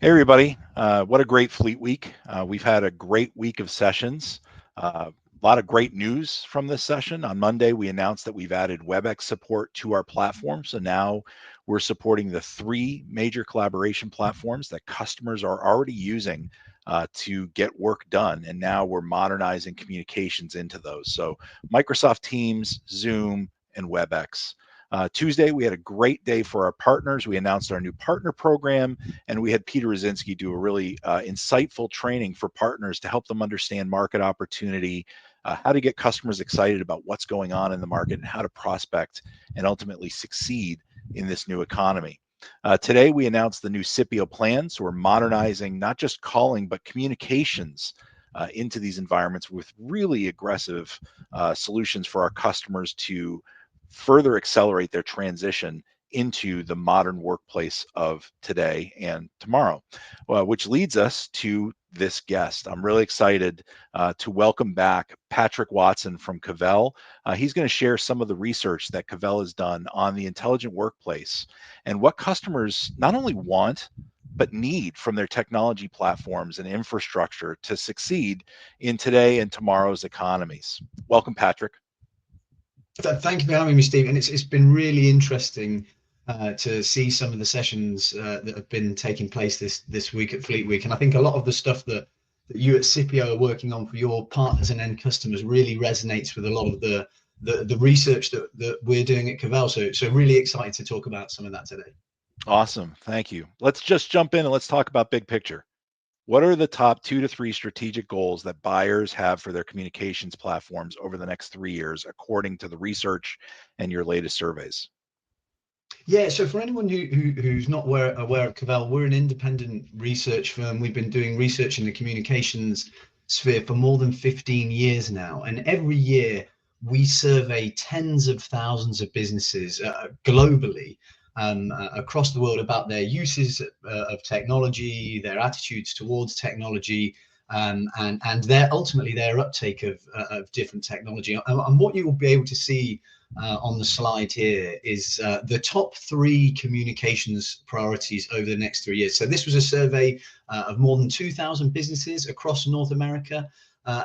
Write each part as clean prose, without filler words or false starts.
Hey, everybody. What a great Fleet Week. We've had a great week of sessions. A lot of great news from this session. On Monday, we announced that we've added WebEx support to our platform. So now we're supporting the three major collaboration platforms that customers are already using to get work done. And now we're modernizing communications into those. So Microsoft Teams, Zoom, and WebEx. Tuesday, we had a great day for our partners. We announced our new partner program, and we had Peter Rosinski do a really insightful training for partners to help them understand market opportunity, how to get customers excited about what's going on in the market, and how to prospect and ultimately succeed in this new economy. Today, we announced the new SIPPIO plan. So we're modernizing not just calling, but communications into these environments with really aggressive solutions for our customers to further accelerate their transition into the modern workplace of today and tomorrow, which leads us to this guest. I'm really excited to welcome back Patrick Watson from Cavell. He's going to share some of the research that Cavell has done on the intelligent workplace and what customers not only want, but need from their technology platforms and infrastructure to succeed in today and tomorrow's economies. Welcome, Patrick. Thank you for having me, Steve. And it's been really interesting to see some of the sessions that have been taking place this week at Fleet Week. And I think a lot of the stuff that you at SIPPIO are working on for your partners and end customers really resonates with a lot of the research that we're doing at Cavell. So really excited to talk about some of that today. Awesome. Thank you. Let's just jump in and let's talk about big picture. What are the top 2 to 3 strategic goals that buyers have for their communications platforms over the next 3 years, according to the research and your latest surveys? Yeah, so for anyone who's not aware of Cavell, we're an independent research firm. We've been doing research in the communications sphere for more than 15 years now. And every year we survey tens of thousands of businesses globally across the world about their uses of technology, their attitudes towards technology, and ultimately their uptake of different technology. And what you will be able to see on the slide here is the top 3 communications priorities over the next 3 years. So this was a survey of more than 2,000 businesses across North America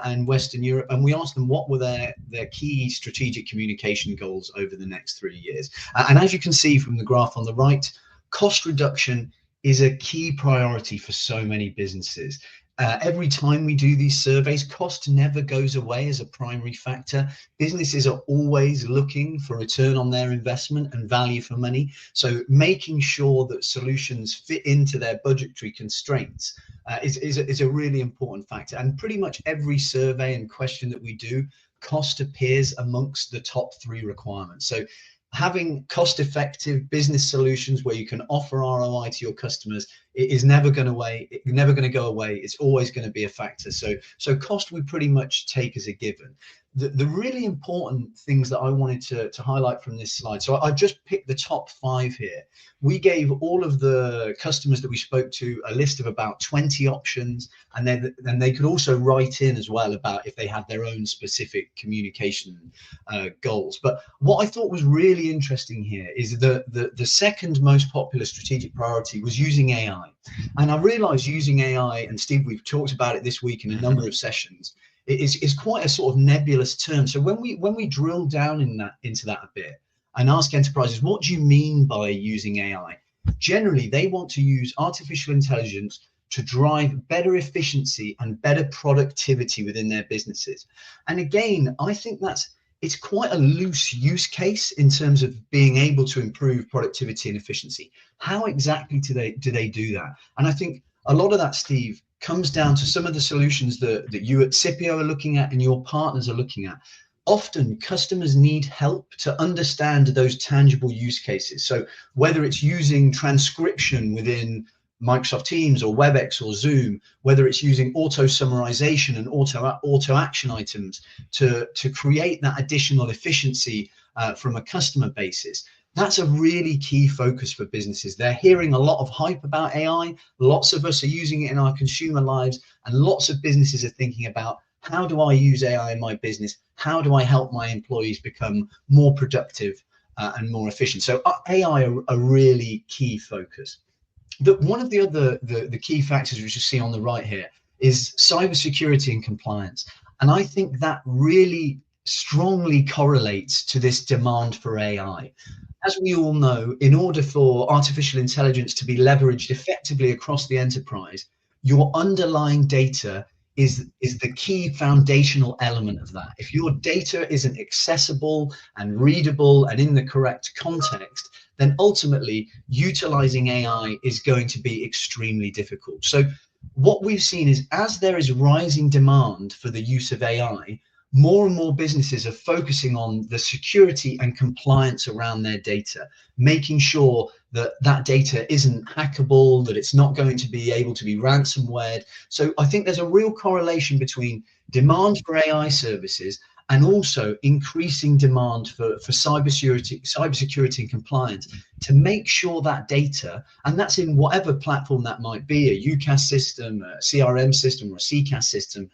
and Western Europe, and we asked them what were their key strategic communication goals over the next 3 years. And as you can see from the graph on the right, cost reduction is a key priority for so many businesses. Every time we do these surveys, cost never goes away as a primary factor. Businesses are always looking for return on their investment and value for money. So making sure that solutions fit into their budgetary constraints is a really important factor. And pretty much every survey and question that we do, cost appears amongst the top 3 requirements. So having cost-effective business solutions where you can offer ROI to your customers is never going to go away. It's always going to be a factor. So cost we pretty much take as a given. The really important things that I wanted to highlight from this slide. So I just picked the top 5 here. We gave all of the customers that we spoke to a list of about 20 options, and then they could also write in as well about if they had their own specific communication goals. But what I thought was really interesting here is the second most popular strategic priority was using AI. And I realized using AI, and Steve, we've talked about it this week in a number of sessions, is quite a sort of nebulous term. So when we drill down into that a bit and ask enterprises, what do you mean by using AI? Generally, they want to use artificial intelligence to drive better efficiency and better productivity within their businesses. And again, I think it's quite a loose use case in terms of being able to improve productivity and efficiency. How exactly do they do that? And I think a lot of that, Steve, comes down to some of the solutions that you at SIPPIO are looking at and your partners are looking at. Often customers need help to understand those tangible use cases. So whether it's using transcription within Microsoft Teams or WebEx or Zoom, whether it's using auto summarization and auto action items to create that additional efficiency from a customer basis. That's a really key focus for businesses. They're hearing a lot of hype about AI. Lots of us are using it in our consumer lives, and lots of businesses are thinking about, how do I use AI in my business? How do I help my employees become more productive and more efficient? So AI are a really key focus. One of the other the key factors which you see on the right here is cybersecurity and compliance, and I think that really strongly correlates to this demand for AI. As we all know, in order for artificial intelligence to be leveraged effectively across the enterprise, your underlying data is the key foundational element of that. If your data isn't accessible and readable and in the correct context, then ultimately utilizing AI is going to be extremely difficult. So what we've seen is, as there is rising demand for the use of AI, more and more businesses are focusing on the security and compliance around their data, making sure that that data isn't hackable, that it's not going to be able to be ransomware. So I think there's a real correlation between demand for AI services and also increasing demand for cybersecurity and compliance, to make sure that data, and that's in whatever platform that might be, a UCAS system, a CRM system, or a CCAS system,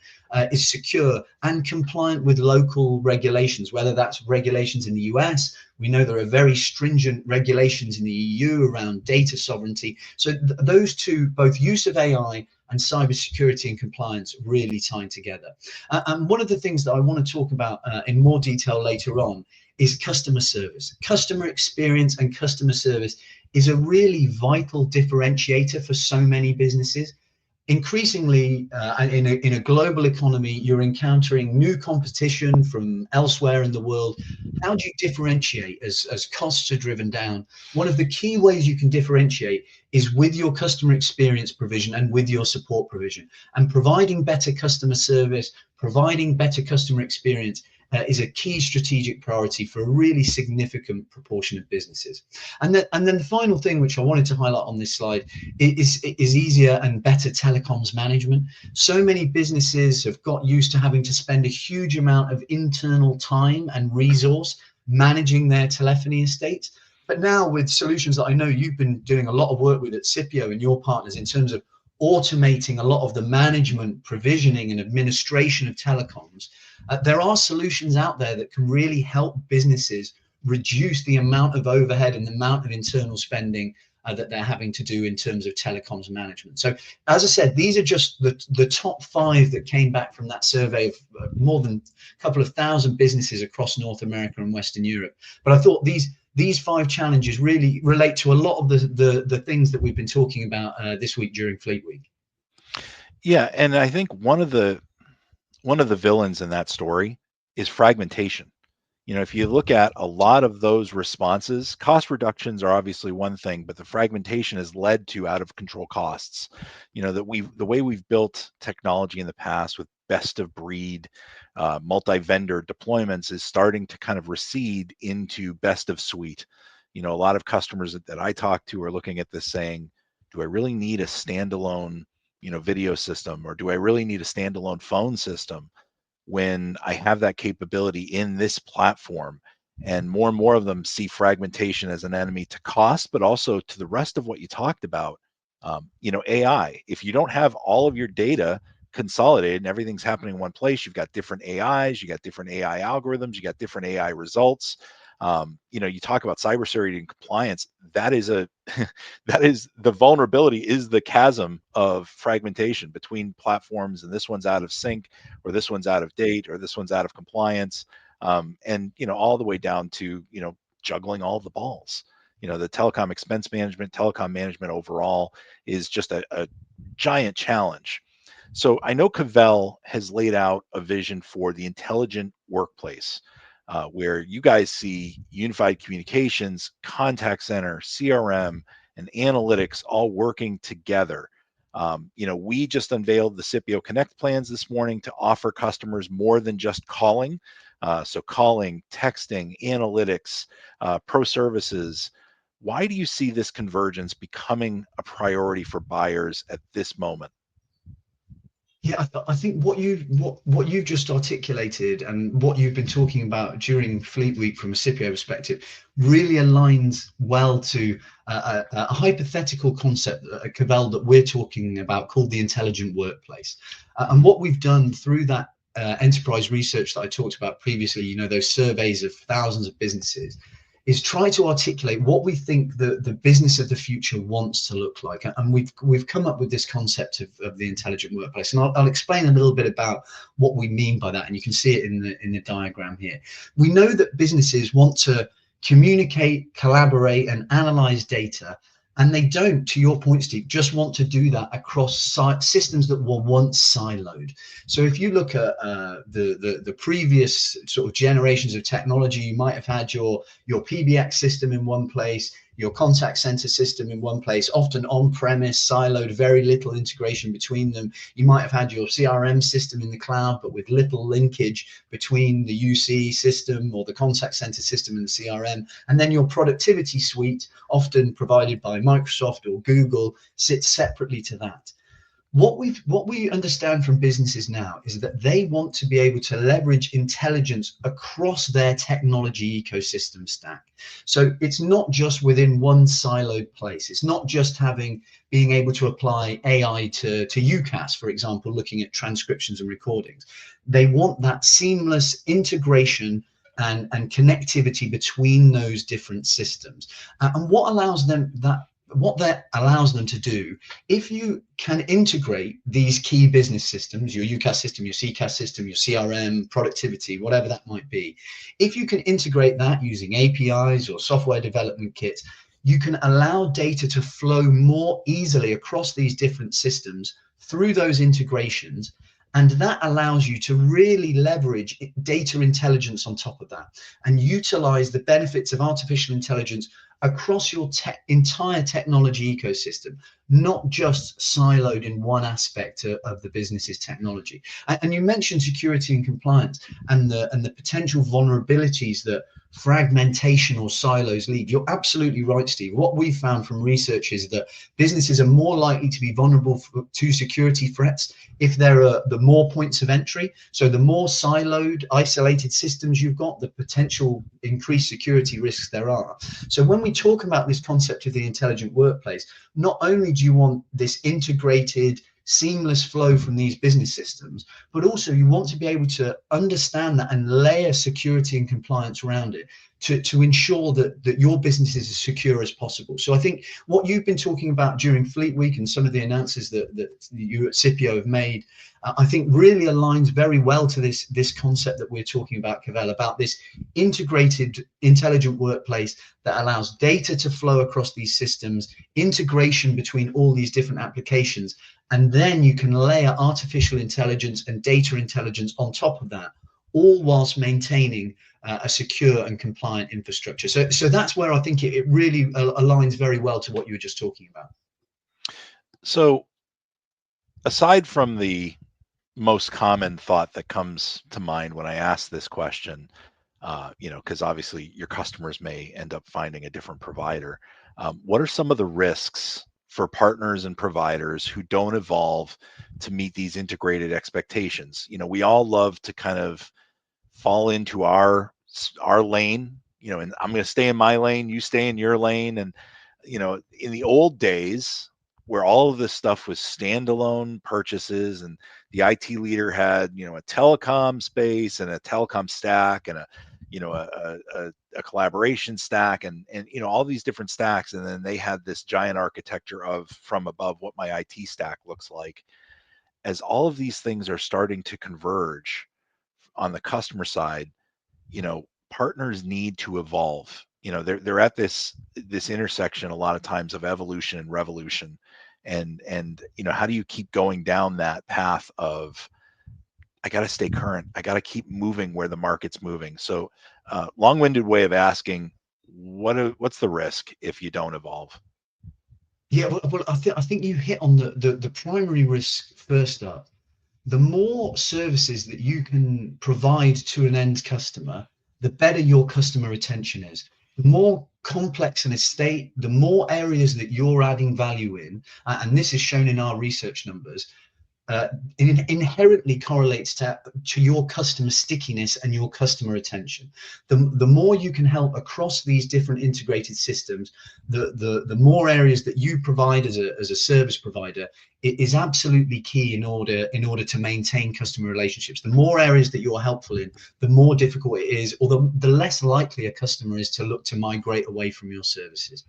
is secure and compliant with local regulations, whether that's regulations in the US. We know there are very stringent regulations in the EU around data sovereignty. So those two, both use of AI and cybersecurity and compliance, really tied together. And one of the things that I want to talk about in more detail later on is customer service. Customer experience and customer service is a really vital differentiator for so many businesses. Increasingly, in a global economy, you're encountering new competition from elsewhere in the world. How do you differentiate as costs are driven down? One of the key ways you can differentiate is with your customer experience provision and with your support provision. And providing better customer service, providing better customer experience is a key strategic priority for a really significant proportion of businesses. And then the final thing which I wanted to highlight on this slide is easier and better telecoms management. So many businesses have got used to having to spend a huge amount of internal time and resource managing their telephony estate. But now, with solutions that I know you've been doing a lot of work with at SIPPIO and your partners, in terms of automating a lot of the management, provisioning and administration of telecoms, there are solutions out there that can really help businesses reduce the amount of overhead and the amount of internal spending that they're having to do in terms of telecoms management. So, as I said, these are just the top 5 that came back from that survey of more than a couple of thousand businesses across North America and Western Europe. But I thought these 5 challenges really relate to a lot of the things that we've been talking about this week during Fleet Week. Yeah, and I think one of the villains in that story is fragmentation. If you look at a lot of those responses, cost reductions are obviously one thing, but the fragmentation has led to out of control costs. The way we've built technology in the past with best of breed, multi-vendor deployments is starting to kind of recede into best of suite. A lot of customers that I talk to are looking at this saying, do I really need a standalone, video system, or do I really need a standalone phone system when I have that capability in this platform? And more of them see fragmentation as an enemy to cost, but also to the rest of what you talked about. AI, if you don't have all of your data consolidated and everything's happening in one place, you've got different AIs, you got different AI algorithms, you got different AI results. You talk about cybersecurity and compliance. That is that is the vulnerability, is the chasm of fragmentation between platforms, and this one's out of sync, or this one's out of date, or this one's out of compliance, and all the way down to juggling all the balls. The telecom expense management, telecom management overall is just a giant challenge. So I know Cavell has laid out a vision for the intelligent workplace, where you guys see unified communications, contact center, CRM, and analytics all working together. We just unveiled the SIPPIO Connect plans this morning to offer customers more than just calling. So calling, texting, analytics, pro services. Why do you see this convergence becoming a priority for buyers at this moment? Yeah, I think what you've just articulated and what you've been talking about during Fleet Week from a SIPPIO perspective really aligns well to a hypothetical concept at Cavell that we're talking about called the intelligent workplace. And what we've done through that enterprise research that I talked about previously, those surveys of thousands of businesses, is try to articulate what we think the business of the future wants to look like. And we've come up with this concept of the intelligent workplace. And I'll explain a little bit about what we mean by that. And you can see it in the diagram here. We know that businesses want to communicate, collaborate, and analyze data. And they don't, to your point, Steve, just want to do that across systems that were once siloed. So if you look at the previous sort of generations of technology, you might have had your PBX system in one place, your contact center system in one place, often on-premise, siloed, very little integration between them. You might have had your CRM system in the cloud, but with little linkage between the UC system or the contact center system and the CRM. And then your productivity suite, often provided by Microsoft or Google, sits separately to that. What we understand from businesses now is that they want to be able to leverage intelligence across their technology ecosystem stack. So it's not just within one siloed place. It's not just being able to apply AI to UCAS, for example, looking at transcriptions and recordings. They want that seamless integration and connectivity between those different systems. And what that allows them to do, if you can integrate these key business systems, your UCAS system, your CCAS system, your CRM, productivity, whatever that might be, if you can integrate that using APIs or software development kits, you can allow data to flow more easily across these different systems through those integrations. And that allows you to really leverage data intelligence on top of that and utilize the benefits of artificial intelligence across your entire technology ecosystem, not just siloed in one aspect of the business's technology. And you mentioned security and compliance and the potential vulnerabilities that fragmentation or silos leave. You're absolutely right, Steve. What we found from research is that businesses are more likely to be vulnerable to security threats if there are the more points of entry. So the more siloed, isolated systems you've got, the potential increased security risks there are. So when we talk about this concept of the intelligent workplace, not only do you want this integrated, seamless flow from these business systems, but also you want to be able to understand that and layer security and compliance around it to ensure that your business is as secure as possible. So I think what you've been talking about during Fleet Week and some of the announcements that you at SIPPIO have made, I think really aligns very well to this concept that we're talking about, Cavell, about this integrated, intelligent workplace that allows data to flow across these systems, integration between all these different applications, and then you can layer artificial intelligence and data intelligence on top of that, all whilst maintaining a secure and compliant infrastructure. So that's where I think it really aligns very well to what you were just talking about. So aside from the most common thought that comes to mind when I ask this question, because obviously your customers may end up finding a different provider, what are some of the risks for partners and providers who don't evolve to meet these integrated expectations? We all love to kind of fall into our lane, and I'm going to stay in my lane, you stay in your lane. And, in the old days where all of this stuff was standalone purchases and the IT leader had, a telecom space and a telecom stack and a collaboration stack and all these different stacks. And then they had this giant architecture of from above what my IT stack looks like. As all of these things are starting to converge on the customer side, partners need to evolve. They're at this intersection a lot of times of evolution and revolution. And how do you keep going down that path of, I got to stay current, I got to keep moving where the market's moving? So long-winded way of asking, what's the risk if you don't evolve? Yeah, well, I think you hit on the primary risk first up. The more services that you can provide to an end customer, the better your customer retention is. The more complex an estate, the more areas that you're adding value in, and this is shown in our research numbers, inherently correlates to your customer stickiness and your customer retention. The more you can help across these different integrated systems, the more areas that you provide as a service provider, it is absolutely key in order to maintain customer relationships. The more areas that you're helpful in, the more difficult it is, or the less likely a customer is to look to migrate away from your services.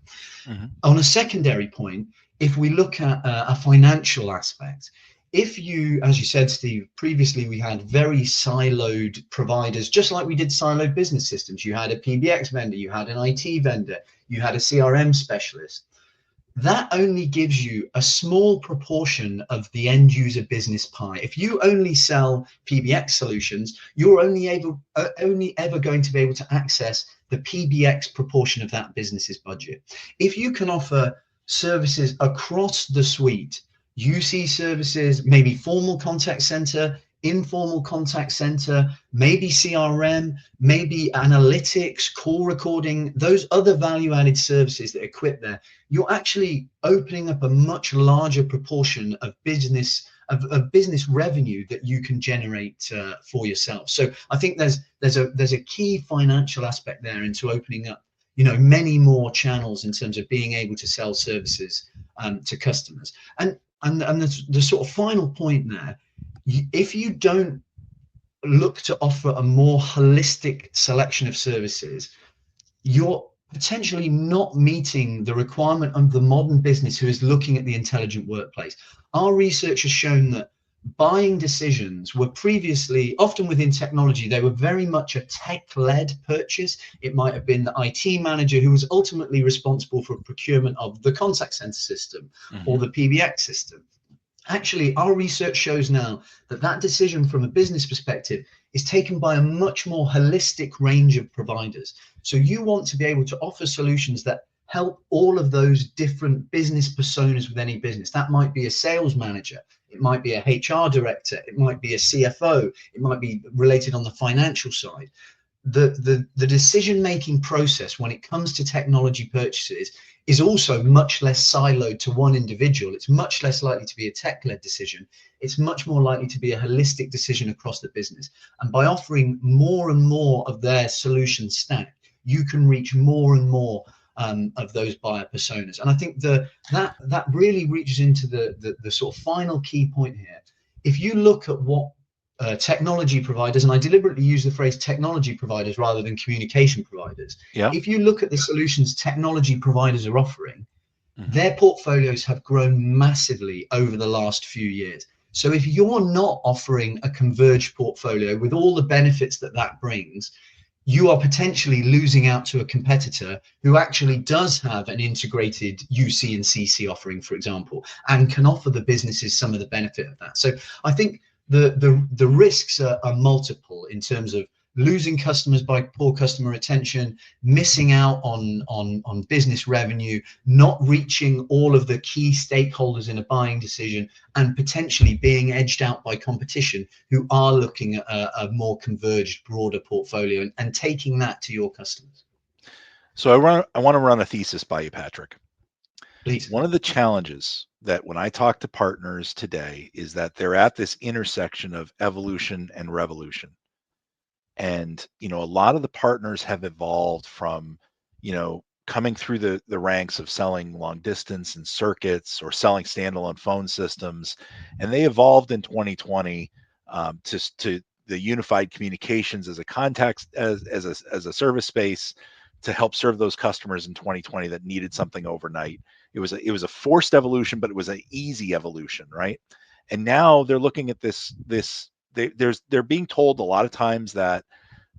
Mm-hmm. On a secondary point, if we look at a financial aspect, if you, as you said, Steve, previously we had very siloed providers, just like we did siloed business systems. You had a PBX vendor, you had an IT vendor, you had a CRM specialist. That only gives you a small proportion of the end user business pie. If you only sell PBX solutions, you're only ever going to be able to access the PBX proportion of that business's budget. If you can offer services across the suite, UC services, maybe formal contact center, informal contact center, maybe CRM, maybe analytics, call recording, those other value-added services that equip there, you're actually opening up a much larger proportion of business revenue that you can generate for yourself. So I think there's a key financial aspect there into opening up, many more channels in terms of being able to sell services to customers. And the sort of final point there, if you don't look to offer a more holistic selection of services, you're potentially not meeting the requirement of the modern business who is looking at the intelligent workplace. Our research has shown that buying decisions were previously, often within technology, they were very much a tech-led purchase. It might have been the IT manager who was ultimately responsible for procurement of the contact center system or the PBX system. Actually, our research shows now that decision from a business perspective is taken by a much more holistic range of providers. So you want to be able to offer solutions that help all of those different business personas with any business. That might be a sales manager, it might be a HR director, it might be a CFO, it might be related on the financial side. The decision-making process when it comes to technology purchases is also much less siloed to one individual. It's much less likely to be a tech-led decision. It's much more likely to be a holistic decision across the business. And by offering more and more of their solution stack, you can reach more and more of those buyer personas. And I think that really reaches into the sort of final key point here. If you look at what technology providers, and I deliberately use the phrase technology providers rather than communication providers. Yeah. If you look at the solutions technology providers are offering, their portfolios have grown massively over the last few years. So if you're not offering a converged portfolio with all the benefits that brings, you are potentially losing out to a competitor who actually does have an integrated UC and CC offering, for example, and can offer the businesses some of the benefit of that. So I think the risks are multiple in terms of losing customers by poor customer retention, missing out on business revenue, not reaching all of the key stakeholders in a buying decision, and potentially being edged out by competition who are looking at a more converged, broader portfolio and taking that to your customers. So I want to run a thesis by you, Patrick. Please. One of the challenges that when I talk to partners today is that they're at this intersection of evolution and revolution. And, a lot of the partners have evolved from, coming through the ranks of selling long distance and circuits or selling standalone phone systems. And they evolved in 2020 to the unified communications as a context, as a service space to help serve those customers in 2020 that needed something overnight. It was a forced evolution, but it was an easy evolution, right? And now they're looking at they're being told a lot of times that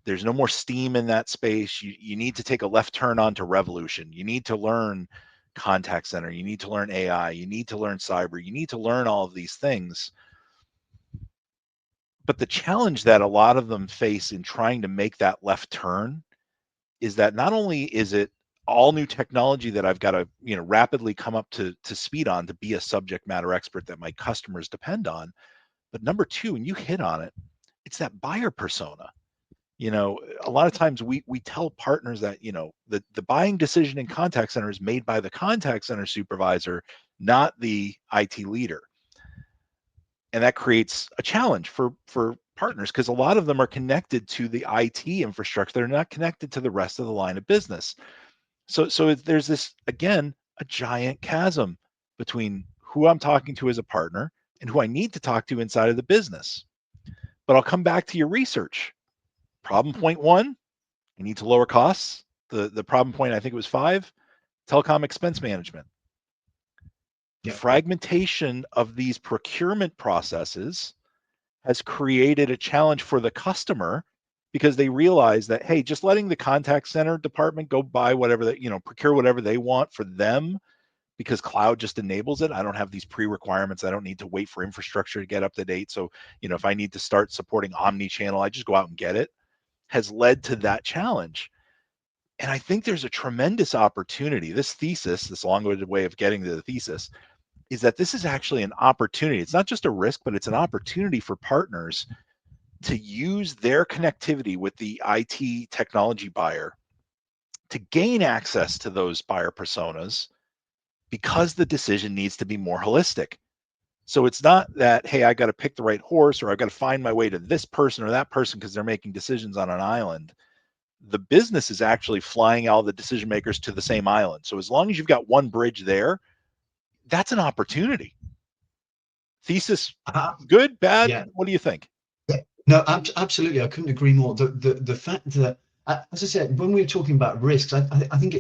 there's no more steam in that space. You need to take a left turn onto revolution. You need to learn contact center. You need to learn AI. You need to learn cyber. You need to learn all of these things. But the challenge that a lot of them face in trying to make that left turn is that not only is it all new technology that I've got to, rapidly come up to speed on to be a subject matter expert that my customers depend on, but number two, and you hit on it, it's that buyer persona. A lot of times we tell partners that, the buying decision in contact center is made by the contact center supervisor, not the IT leader. And that creates a challenge for partners, because a lot of them are connected to the IT infrastructure. They're not connected to the rest of the line of business. So there's this, again, a giant chasm between who I'm talking to as a partner and who I need to talk to inside of the business. But I'll come back to your research. Problem point one, you need to lower costs. The problem point, I think it was 5, telecom expense management. Yep. Fragmentation of these procurement processes has created a challenge for the customer, because they realize that, hey, just letting the contact center department go buy whatever they, procure whatever they want for them, because cloud just enables it. I don't have these pre-requirements. I don't need to wait for infrastructure to get up to date. So, if I need to start supporting omni-channel, I just go out and get it, has led to that challenge. And I think there's a tremendous opportunity. This thesis, this long-winded way of getting to the thesis, is that this is actually an opportunity. It's not just a risk, but it's an opportunity for partners to use their connectivity with the IT technology buyer to gain access to those buyer personas, because the decision needs to be more holistic. So it's not that, hey, I got to pick the right horse, or I got to find my way to this person or that person because they're making decisions on an island. The business is actually flying all the decision makers to the same island. So as long as you've got one bridge there, that's an opportunity. Thesis, good, bad? Yeah. What do you think? No, absolutely. I couldn't agree more. The fact that, as I said, when we were talking about risks, I think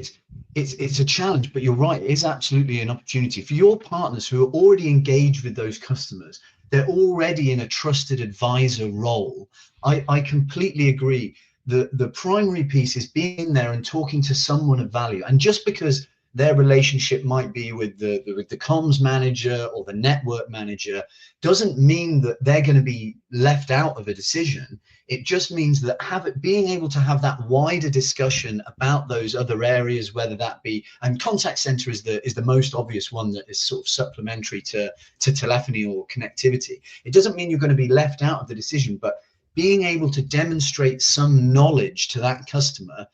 it's a challenge, but you're right. It is absolutely an opportunity for your partners who are already engaged with those customers. They're already in a trusted advisor role. I completely agree. The primary piece is being there and talking to someone of value. And just because their relationship might be with the comms manager or the network manager doesn't mean that they're going to be left out of a decision. It just means that being able to have that wider discussion about those other areas, whether that be, and contact center is the most obvious one that is sort of supplementary to telephony or connectivity. It doesn't mean you're going to be left out of the decision, but being able to demonstrate some knowledge to that customer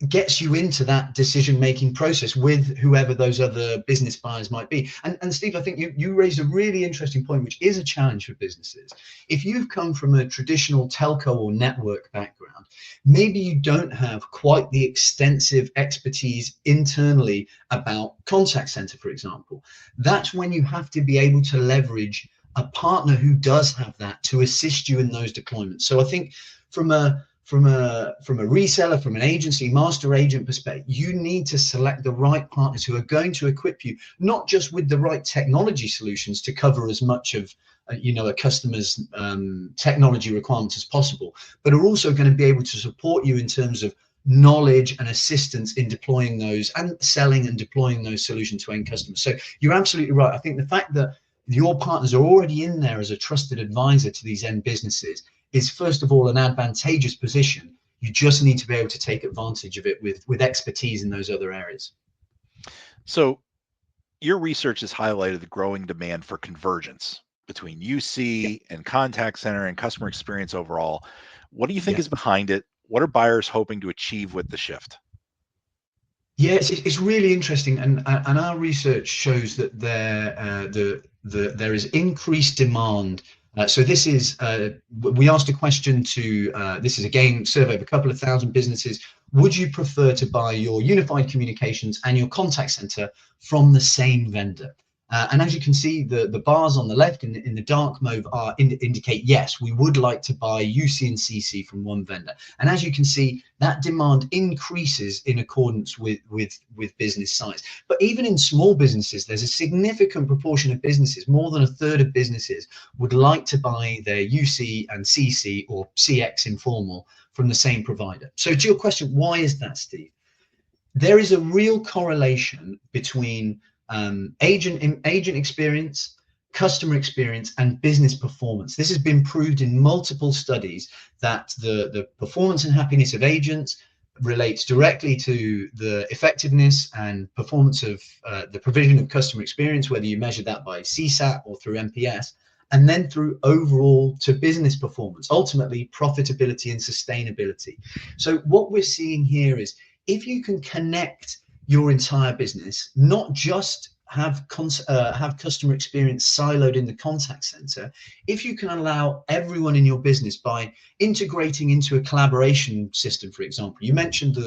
gets you into that decision-making process with whoever those other business buyers might be. And Steve, I think you raised a really interesting point, which is a challenge for businesses. If you've come from a traditional telco or network background, maybe you don't have quite the extensive expertise internally about contact center, for example. That's when you have to be able to leverage a partner who does have that to assist you in those deployments. So I think from a reseller, from an agency, master agent perspective, you need to select the right partners who are going to equip you, not just with the right technology solutions to cover as much of a customer's technology requirements as possible, but are also going to be able to support you in terms of knowledge and assistance in deploying those and selling and deploying those solutions to end customers. So you're absolutely right. I think the fact that your partners are already in there as a trusted advisor to these end businesses is, first of all, an advantageous position. You just need to be able to take advantage of it with expertise in those other areas. So your research has highlighted the growing demand for convergence between UC and contact center and customer experience overall. What do you think is behind it? What are buyers hoping to achieve with the shift? Yeah, it's really interesting, and our research shows that there is increased demand. So this is we asked a question to this is again survey of a couple of thousand businesses. Would you prefer to buy your unified communications and your contact center from the same vendor? And as you can see, the bars on the left in the dark mode indicate yes, we would like to buy UC and CC from one vendor. And as you can see, that demand increases in accordance with business size. But even in small businesses, there's a significant proportion of businesses, more than a third of businesses, would like to buy their UC and CC or CX informal from the same provider. So to your question, why is that, Steve? There is a real correlation between agent experience, customer experience, and business performance. This has been proved in multiple studies that the performance and happiness of agents relates directly to the effectiveness and performance of the provision of customer experience, whether you measure that by CSAT or through NPS, and then through overall to business performance, ultimately profitability and sustainability. So what we're seeing here is, if you can connect your entire business, not just have customer experience siloed in the contact center, if you can allow everyone in your business by integrating into a collaboration system, for example, you mentioned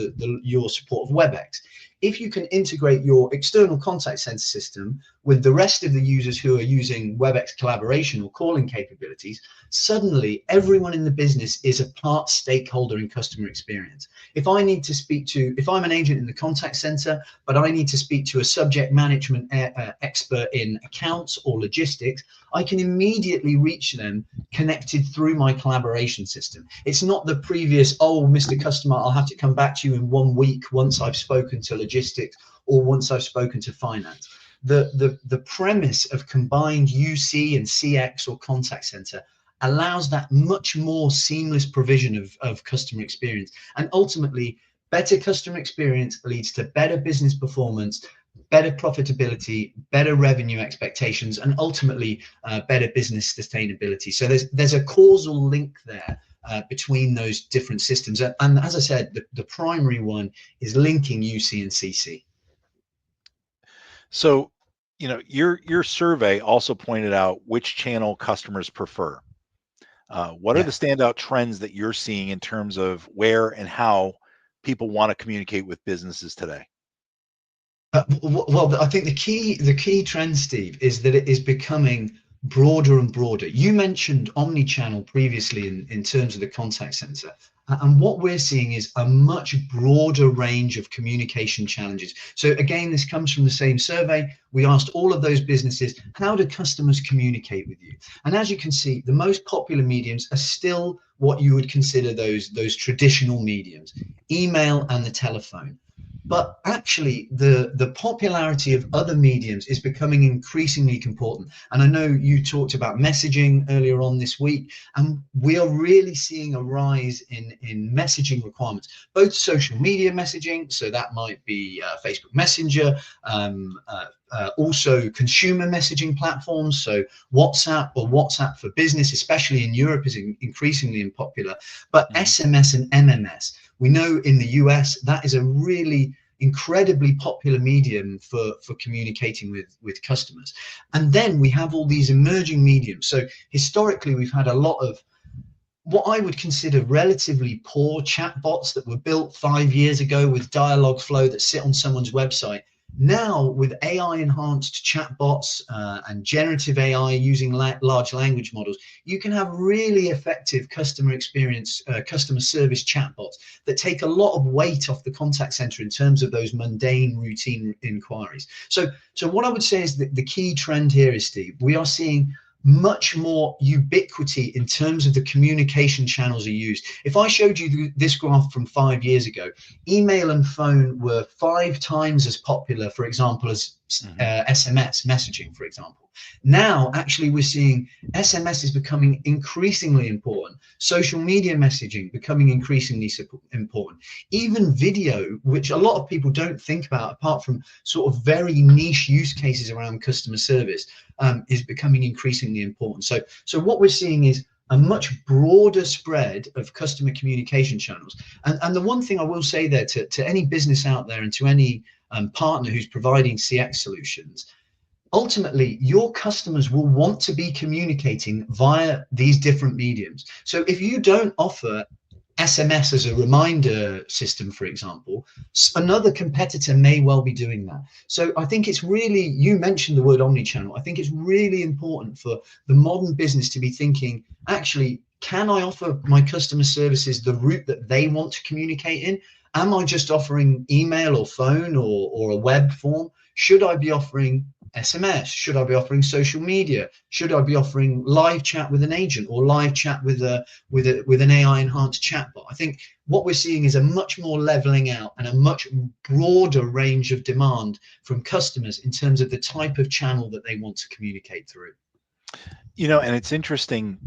your support of WebEx. If you can integrate your external contact center system with the rest of the users who are using WebEx collaboration or calling capabilities, suddenly everyone in the business is a part stakeholder in customer experience. If I'm an agent in the contact center, but I need to speak to a subject management expert in accounts or logistics, I can immediately reach them connected through my collaboration system. It's not the previous, oh, Mr. Customer, I'll have to come back to you in 1 week once I've spoken to logistics or once I've spoken to finance. The premise of combined UC and CX or contact center allows that much more seamless provision of customer experience. And ultimately, better customer experience leads to better business performance, better profitability, better revenue expectations, and ultimately better business sustainability. So there's a causal link there between those different systems. And as I said, the primary one is linking UC and CC. So, your survey also pointed out which channel customers prefer. What are the standout trends that you're seeing in terms of where and how people want to communicate with businesses today? Well, I think the key trend, Steve, is that it is becoming broader and broader. You mentioned omni-channel previously in terms of the contact center. And what we're seeing is a much broader range of communication challenges. So again, this comes from the same survey. We asked all of those businesses, how do customers communicate with you? And as you can see, the most popular mediums are still what you would consider those traditional mediums, email and the telephone. But actually, the popularity of other mediums is becoming increasingly important. And I know you talked about messaging earlier on this week, and we are really seeing a rise in messaging requirements, both social media messaging, so that might be Facebook Messenger, also consumer messaging platforms, so WhatsApp or WhatsApp for Business, especially in Europe, is increasingly popular, but SMS and MMS. We know in the US that is a really incredibly popular medium for communicating with customers. And then we have all these emerging mediums. So historically, we've had a lot of what I would consider relatively poor chatbots that were built 5 years ago with dialogue flow that sit on someone's website. Now, with AI-enhanced chatbots and generative AI using large language models, you can have really effective customer experience, customer service chatbots that take a lot of weight off the contact center in terms of those mundane, routine inquiries. So what I would say is that the key trend here is, Steve, we are seeing much more ubiquity in terms of the communication channels are used. If I showed you this graph from 5 years ago, email and phone were 5 times as popular, for example, as SMS messaging, for example. Now, actually, we're seeing SMS is becoming increasingly important. Social media messaging becoming increasingly important. Even video, which a lot of people don't think about, apart from sort of very niche use cases around customer service, is becoming increasingly important. So what we're seeing is a much broader spread of customer communication channels. And the one thing I will say there to any business out there and to any partner who's providing CX solutions, ultimately, your customers will want to be communicating via these different mediums. So if you don't offer SMS as a reminder system, for example, another competitor may well be doing that. So I think it's really, you mentioned the word omnichannel. I think it's really important for the modern business to be thinking, actually, can I offer my customer services the route that they want to communicate in? Am I just offering email or phone or a web form? Should I be offering SMS? Should I be offering social media? Should I be offering live chat with an agent or live chat with an AI enhanced chatbot? I think what we're seeing is a much more leveling out and a much broader range of demand from customers in terms of the type of channel that they want to communicate through. And it's interesting,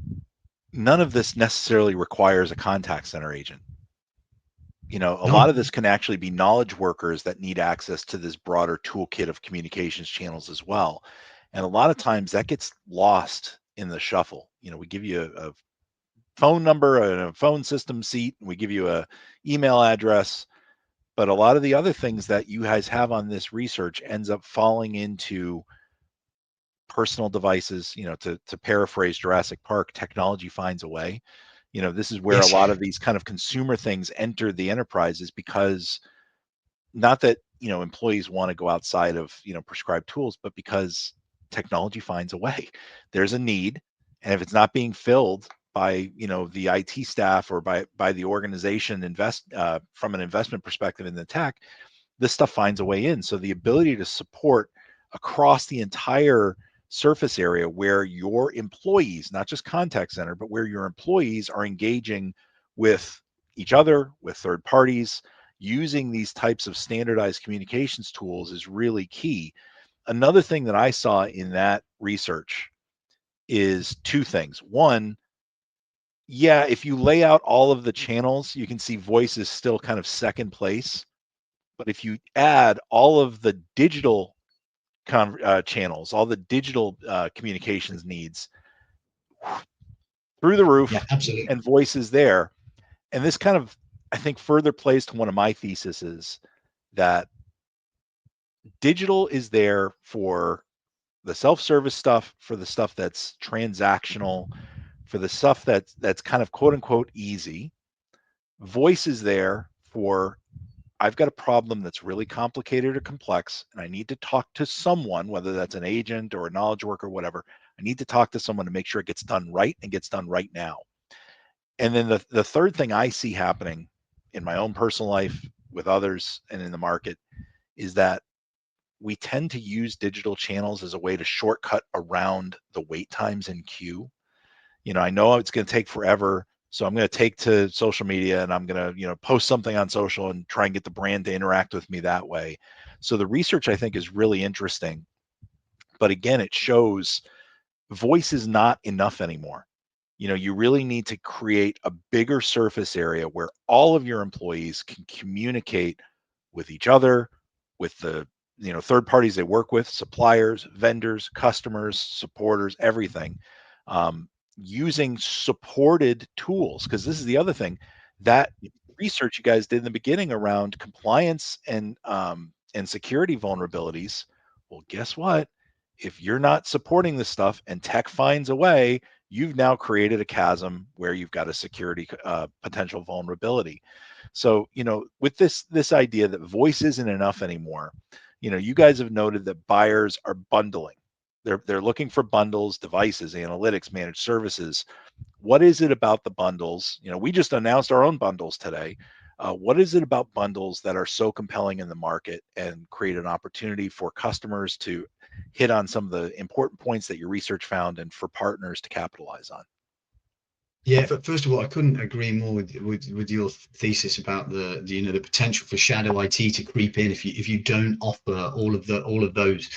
none of this necessarily requires a contact center agent. A lot of this can actually be knowledge workers that need access to this broader toolkit of communications channels as well. And a lot of times that gets lost in the shuffle. We give you a phone number and a phone system seat, and we give you a email address, But a lot of the other things that you guys have on this research ends up falling into personal devices. To paraphrase Jurassic Park, technology finds a way. This is where a Yes. lot of these kind of consumer things enter the enterprises, because not that employees want to go outside of prescribed tools, but because technology finds a way. There's a need, and if it's not being filled by the IT staff or by the organization from an investment perspective in the tech, this stuff finds a way in. So the ability to support across the entire surface area where your employees, not just contact center, but where your employees are engaging with each other, with third parties, using these types of standardized communications tools is really key. Another thing that I saw in that research is two things. One, yeah, if you lay out all of the channels, you can see voice is still kind of second place. But if you add all of the digital channels, all the digital communications needs, through the Yeah, roof, absolutely. and voice is there. And this kind of, I think, further plays to one of my theses, that digital is there for the self-service stuff, for the stuff that's transactional, for the stuff that's kind of quote unquote easy. Voice is there for, I've got a problem that's really complicated or complex, and I need to talk to someone, whether that's an agent or a knowledge worker or whatever. I need to talk to someone to make sure it gets done right and gets done right now. And then the third thing I see happening in my own personal life, with others, and in the market, is that we tend to use digital channels as a way to shortcut around the wait times in queue. I know it's going to take forever, so I'm going to take to social media, and I'm going to, post something on social and try and get the brand to interact with me that way. So the research, I think, is really interesting. But again, it shows voice is not enough anymore. You really need to create a bigger surface area where all of your employees can communicate with each other, with the third parties they work with, suppliers, vendors, customers, supporters, everything, using supported tools. Because this is the other thing, that research you guys did in the beginning around compliance and security vulnerabilities. Well, guess what? If you're not supporting this stuff and tech finds a way, you've now created a chasm where you've got a security potential vulnerability. So, with this idea that voice isn't enough anymore, you guys have noted that buyers are bundling. They're looking for bundles, devices, analytics, managed services. What is it about the bundles? We just announced our own bundles today. What is it about bundles that are so compelling in the market and create an opportunity for customers to hit on some of the important points that your research found, and for partners to capitalize on? Yeah, first of all, I couldn't agree more with your thesis about the potential for shadow IT to creep in if you don't offer all of those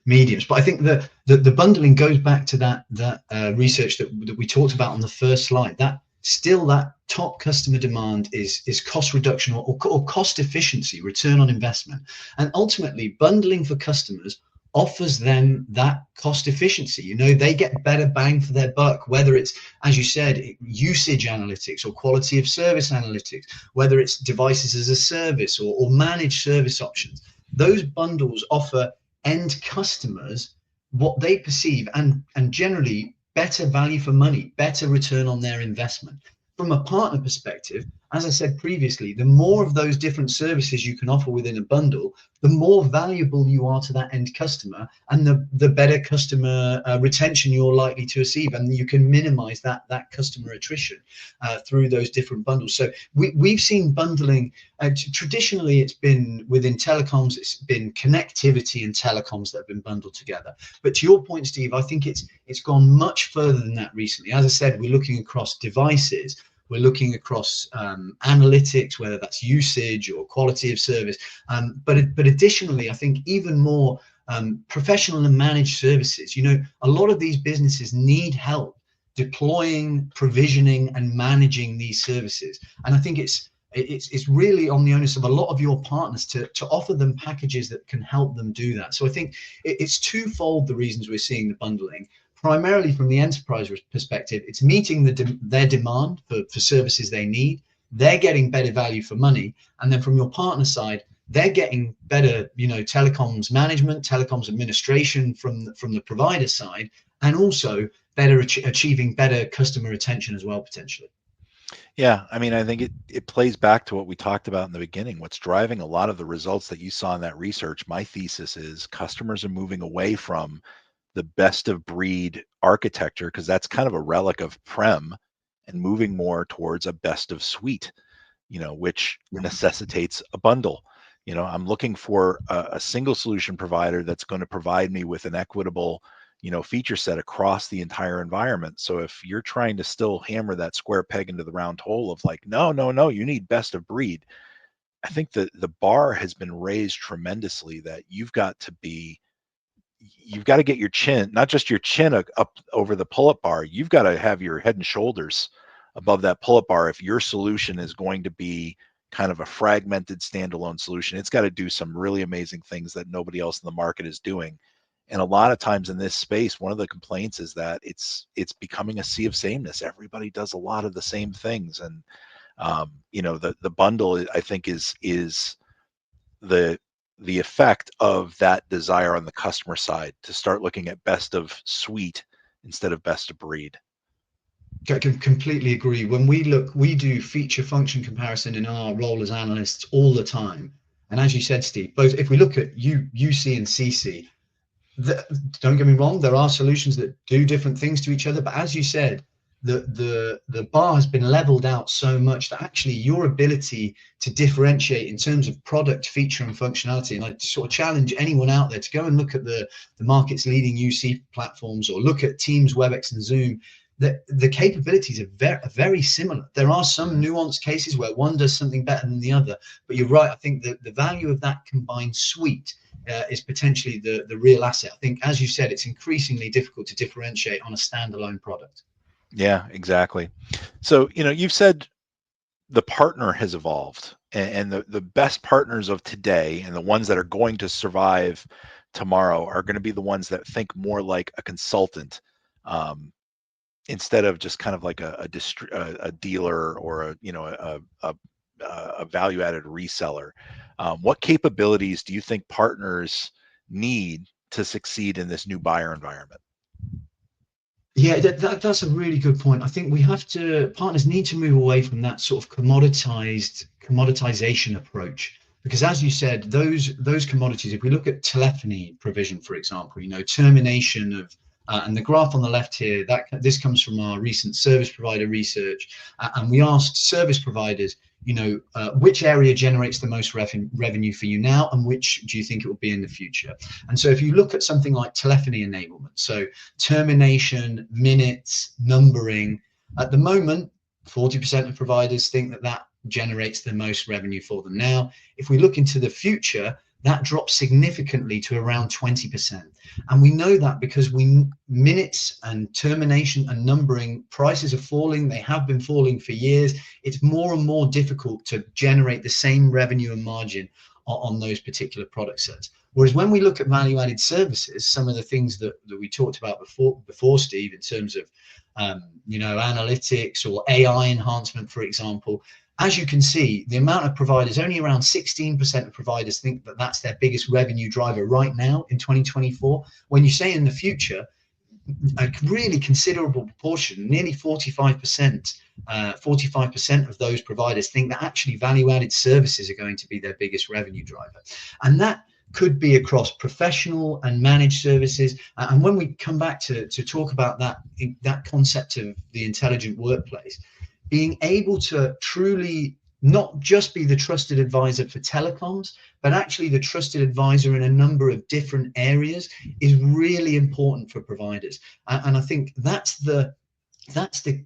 mediums. But I think the bundling goes back to that research that we talked about on the first slide. That still, that top customer demand is cost reduction or cost efficiency, return on investment, and ultimately bundling for customers offers them that cost efficiency. They get better bang for their buck, whether it's, as you said, usage analytics or quality of service analytics, whether it's devices as a service or managed service options. Those bundles offer end customers what they perceive and generally better value for money, better return on their investment. From a partner perspective, as I said previously, the more of those different services you can offer within a bundle, the more valuable you are to that end customer, and the better customer retention you're likely to receive, and you can minimize that customer attrition through those different bundles. So we've seen bundling. Traditionally, it's been within telecoms, it's been connectivity and telecoms that have been bundled together. But to your point, Steve, I think it's gone much further than that recently. As I said, we're looking across devices. We're looking across analytics, whether that's usage or quality of service. But additionally, I think even more professional and managed services. A lot of these businesses need help deploying, provisioning, and managing these services. And I think it's really on the onus of a lot of your partners to offer them packages that can help them do that. So I think it's twofold, the reasons we're seeing the bundling. Primarily from the enterprise perspective, it's meeting their demand for services they need, they're getting better value for money. And then from your partner side, they're getting better, telecoms management, telecoms administration from the provider side, and also better achieving better customer retention as well, potentially. Yeah, I mean, I think it plays back to what we talked about in the beginning. What's driving a lot of the results that you saw in that research, my thesis is customers are moving away from the best of breed architecture, because that's kind of a relic of prem, and moving more towards a best of suite, which necessitates a bundle. I'm looking for a single solution provider that's going to provide me with an equitable, feature set across the entire environment. So if you're trying to still hammer that square peg into the round hole of like, no, no, no, you need best of breed, I think that the bar has been raised tremendously, that you've got to get your chin, not just your chin up over the pull-up bar. You've got to have your head and shoulders above that pull-up bar if your solution is going to be kind of a fragmented standalone solution. It's got to do some really amazing things that nobody else in the market is doing. And a lot of times in this space, one of the complaints is that it's becoming a sea of sameness. Everybody does a lot of the same things, and the bundle, I think, is the effect of that desire on the customer side to start looking at best of suite instead of best of breed. I can completely agree. When we do feature function comparison in our role as analysts all the time. And as you said, Steve, both if we look at UC and CC, don't get me wrong, there are solutions that do different things to each other. But as you said, the bar has been leveled out so much that actually your ability to differentiate in terms of product, feature, and functionality, and I sort of challenge anyone out there to go and look at the market's leading UC platforms, or look at Teams, WebEx, and Zoom. The capabilities are very similar. There are some nuanced cases where one does something better than the other, but you're right. I think the value of that combined suite is potentially the real asset. I think, as you said, it's increasingly difficult to differentiate on a standalone product. Yeah, exactly. So, you've said the partner has evolved, and the best partners of today and the ones that are going to survive tomorrow are going to be the ones that think more like a consultant, instead of just kind of like a dealer, or a value-added reseller. What capabilities do you think partners need to succeed in this new buyer environment? Yeah, that's a really good point. I think partners need to move away from that sort of commoditization approach, because as you said, those commodities, if we look at telephony provision, for example, termination of and the graph on the left here, this comes from our recent service provider research, and we asked service providers, which area generates the most revenue for you now, and which do you think it will be in the future? And so if you look at something like telephony enablement, so termination, minutes, numbering, at the moment, 40% of providers think that generates the most revenue for them now. If we look into the future, that drops significantly to around 20%. And we know that because minutes and termination and numbering prices are falling. They have been falling for years. It's more and more difficult to generate the same revenue and margin on those particular product sets. Whereas when we look at value-added services, some of the things that we talked about before, Steve, in terms of analytics or AI enhancement, for example, as you can see, the amount of providers, only around 16% of providers think that that's their biggest revenue driver right now in 2024. When you say in the future, a really considerable proportion, nearly 45%, 45% of those providers think that actually value-added services are going to be their biggest revenue driver. And that could be across professional and managed services. And when we come back to talk about that concept of the intelligent workplace, being able to truly not just be the trusted advisor for telecoms, but actually the trusted advisor in a number of different areas is really important for providers. And I think that's the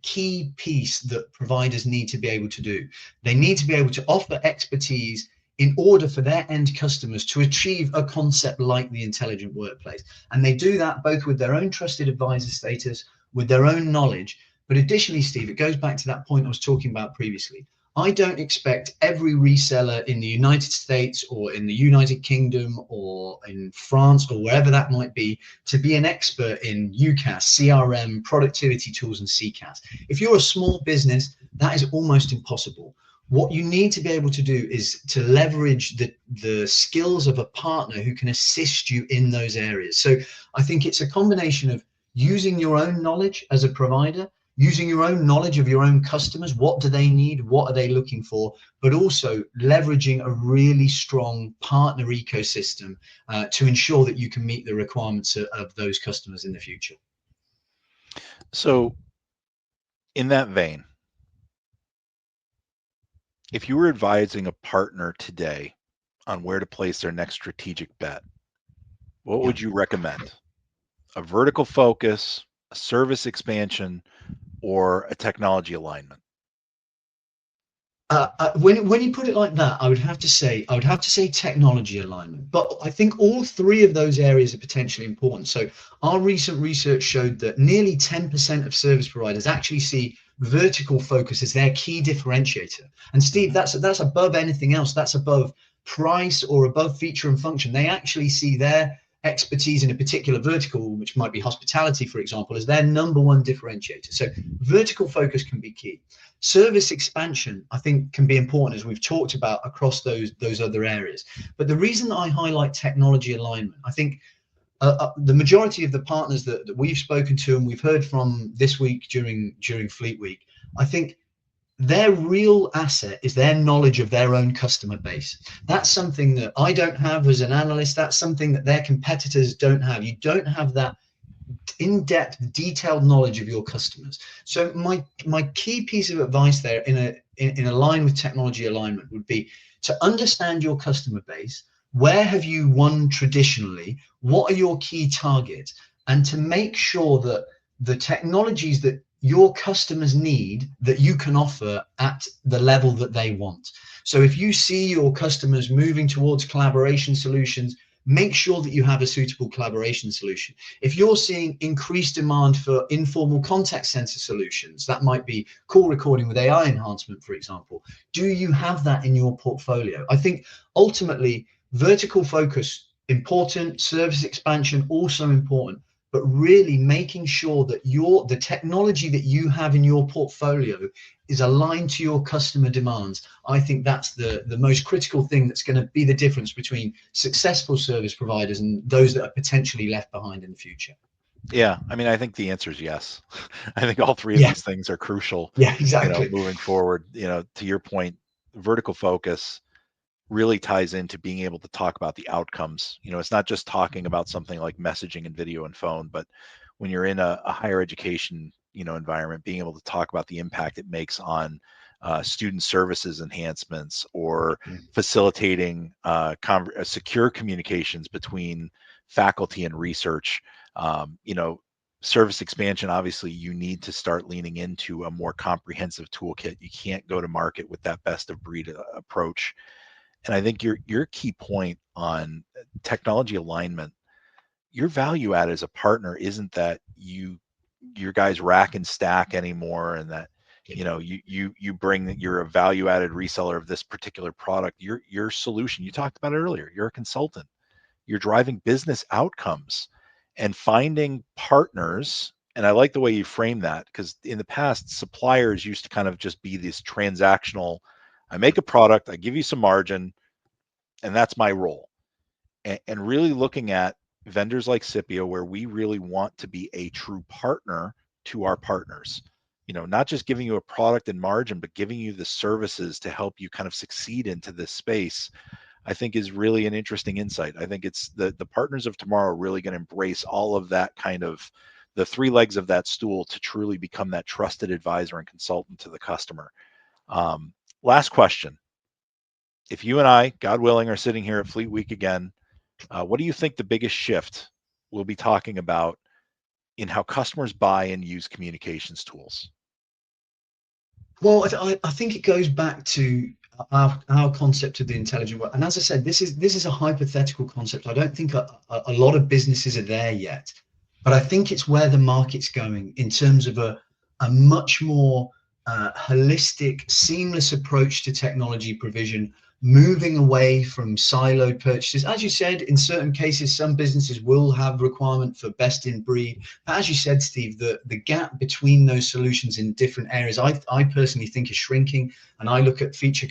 key piece that providers need to be able to do. They need to be able to offer expertise in order for their end customers to achieve a concept like the intelligent workplace. And they do that both with their own trusted advisor status, with their own knowledge. But additionally, Steve, it goes back to that point I was talking about previously. I don't expect every reseller in the United States or in the United Kingdom or in France or wherever that might be to be an expert in UCaaS, CRM, productivity tools, and CCaaS. If you're a small business, that is almost impossible. What you need to be able to do is to leverage the skills of a partner who can assist you in those areas. So I think it's a combination of using your own knowledge as a provider, using your own knowledge of your own customers. What do they need? What are they looking for? But also leveraging a really strong partner ecosystem to ensure that you can meet the requirements of those customers in the future. So in that vein, if you were advising a partner today on where to place their next strategic bet, what Yeah. would you recommend? A vertical focus, a service expansion, or a technology alignment? When you put it like that, I would have to say technology alignment. But I think all three of those areas are potentially important. So our recent research showed that nearly 10% of service providers actually see vertical focus as their key differentiator. And Steve, Mhm. that's above anything else. That's above price or above feature and function. They actually see their expertise in a particular vertical, which might be hospitality, for example, as their number one differentiator. So vertical focus can be key. Service expansion, I think, can be important, as we've talked about, across those other areas. But the reason that I highlight technology alignment, I think the majority of the partners that we've spoken to and we've heard from this week during Fleet Week, I think their real asset is their knowledge of their own customer base. That's something that I don't have as an analyst. That's something that their competitors don't have. You don't have that in-depth, detailed knowledge of your customers. So my key piece of advice there in a line with technology alignment would be to understand your customer base. Where have you won traditionally? What are your key targets? And to make sure that the technologies that your customers need, that you can offer at the level that they want. So if you see your customers moving towards collaboration solutions, make sure that you have a suitable collaboration solution. If you're seeing increased demand for informal contact center solutions, that might be call recording with AI enhancement, for example, do you have that in your portfolio? I think ultimately vertical focus important, service expansion also important, but really making sure that the technology that you have in your portfolio is aligned to your customer demands. I think that's the most critical thing that's going to be the difference between successful service providers and those that are potentially left behind in the future. Yeah, I mean, I think the answer is yes. I think all three of Yeah, these things are crucial, yeah, exactly. moving forward. To your point, vertical focus really ties into being able to talk about the outcomes. It's not just talking about something like messaging and video and phone, but when you're in a higher education, environment, being able to talk about the impact it makes on student services enhancements or facilitating secure communications between faculty and research. Service expansion, obviously, you need to start leaning into a more comprehensive toolkit. You can't go to market with that best of breed approach. And I think your key point on technology alignment, your value add as a partner isn't that your guys rack and stack anymore, and that you bring that you're a value added reseller of this particular product. Your solution, you talked about it earlier, you're a consultant. You're driving business outcomes and finding partners. And I like the way you frame that, because in the past, suppliers used to kind of just be this transactional, I make a product, I give you some margin, and that's my role. And really looking at vendors like SIPPIO, where we really want to be a true partner to our partners. Not just giving you a product and margin, but giving you the services to help you kind of succeed into this space, I think is really an interesting insight. I think it's the partners of tomorrow are really going to embrace all of that, kind of the three legs of that stool, to truly become that trusted advisor and consultant to the customer. Last question. If you and I, God willing, are sitting here at Fleet Week again, what do you think the biggest shift we'll be talking about in how customers buy and use communications Well, I think it goes back to our concept of the intelligent work. And as I said, this is a hypothetical concept. I don't think a lot of businesses are there yet, but I think it's where the market's going in terms of a much more holistic, seamless approach to technology provision, moving away from siloed purchases. As you said, in certain cases, some businesses will have requirement for best in breed. But as you said, Steve, the gap between those solutions in different areas, I personally think is shrinking. And I look at feature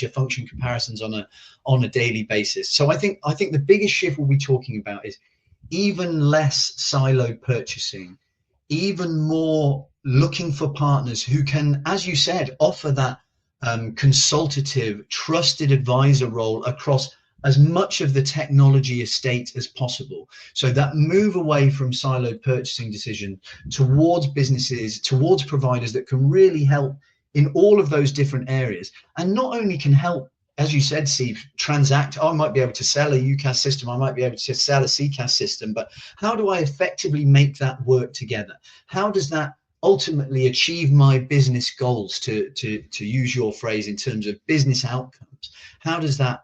function comparisons on a daily basis. So I think the biggest shift we'll be talking about is even less siloed purchasing, even more looking for partners who can, as you said, offer that consultative, trusted advisor role across as much of the technology estate as possible. So that move away from siloed purchasing decision towards businesses, towards providers that can really help in all of those different areas, and not only can help, as you said, Steve, transact. I might be able to sell a UCaaS system, I might be able to sell a CCaaS system, but how do I effectively make that work together? How does that ultimately achieve my business goals, to use your phrase, in terms of business outcomes? How does that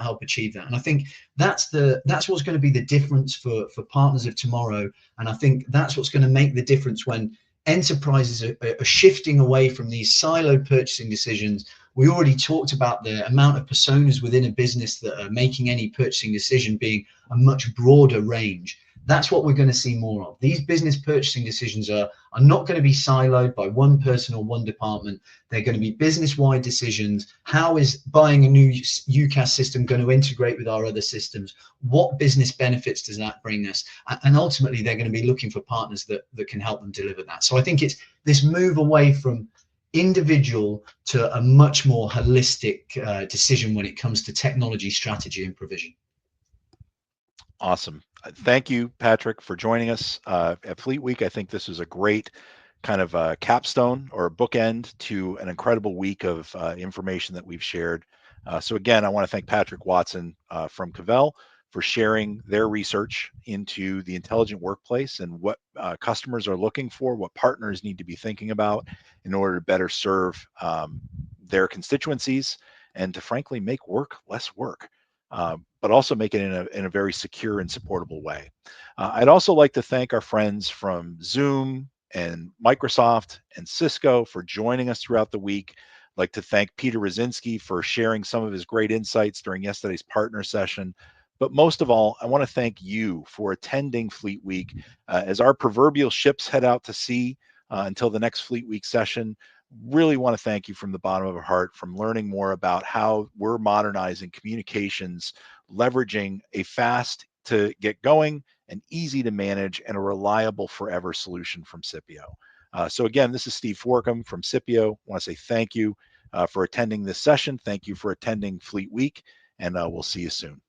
help achieve that? And I think that's what's going to be the difference for partners of tomorrow. And I think that's what's going to make the difference when enterprises are shifting away from these siloed purchasing decisions. We already talked about the amount of personas within a business that are making any purchasing decision being a much broader range. That's what we're going to see more of. These business purchasing decisions are not going to be siloed by one person or one department. They're going to be business-wide decisions. How is buying a new UCaaS system going to integrate with our other systems? What business benefits does that bring us? And ultimately, they're going to be looking for partners that can help them deliver that. So I think it's this move away from individual to a much more holistic decision when it comes to technology strategy and provision. Awesome. Thank you, Patrick, for joining us at Fleet Week. I think this was a great kind of capstone or a bookend to an incredible week of information that we've shared. So again, I want to thank Patrick Watson from Cavell for sharing their research into the intelligent workplace and what customers are looking for, what partners need to be thinking about in order to better serve their constituencies and to frankly make work less work. But also make it in a very secure and supportable way. I'd also like to thank our friends from Zoom and Microsoft and Cisco for joining us throughout the week. I'd like to thank Peter Rosinski for sharing some of his great insights during yesterday's partner session. But most of all, I want to thank you for attending Fleet Week. As our proverbial ships head out to sea until the next Fleet Week session, really want to thank you from the bottom of our heart from learning more about how we're modernizing communications, leveraging a fast to get going and easy to manage and a reliable forever solution from SIPPIO. So again, this is Steve Forcum from SIPPIO. I want to say thank you for attending this session. Thank you for attending Fleet Week, and we'll see you soon.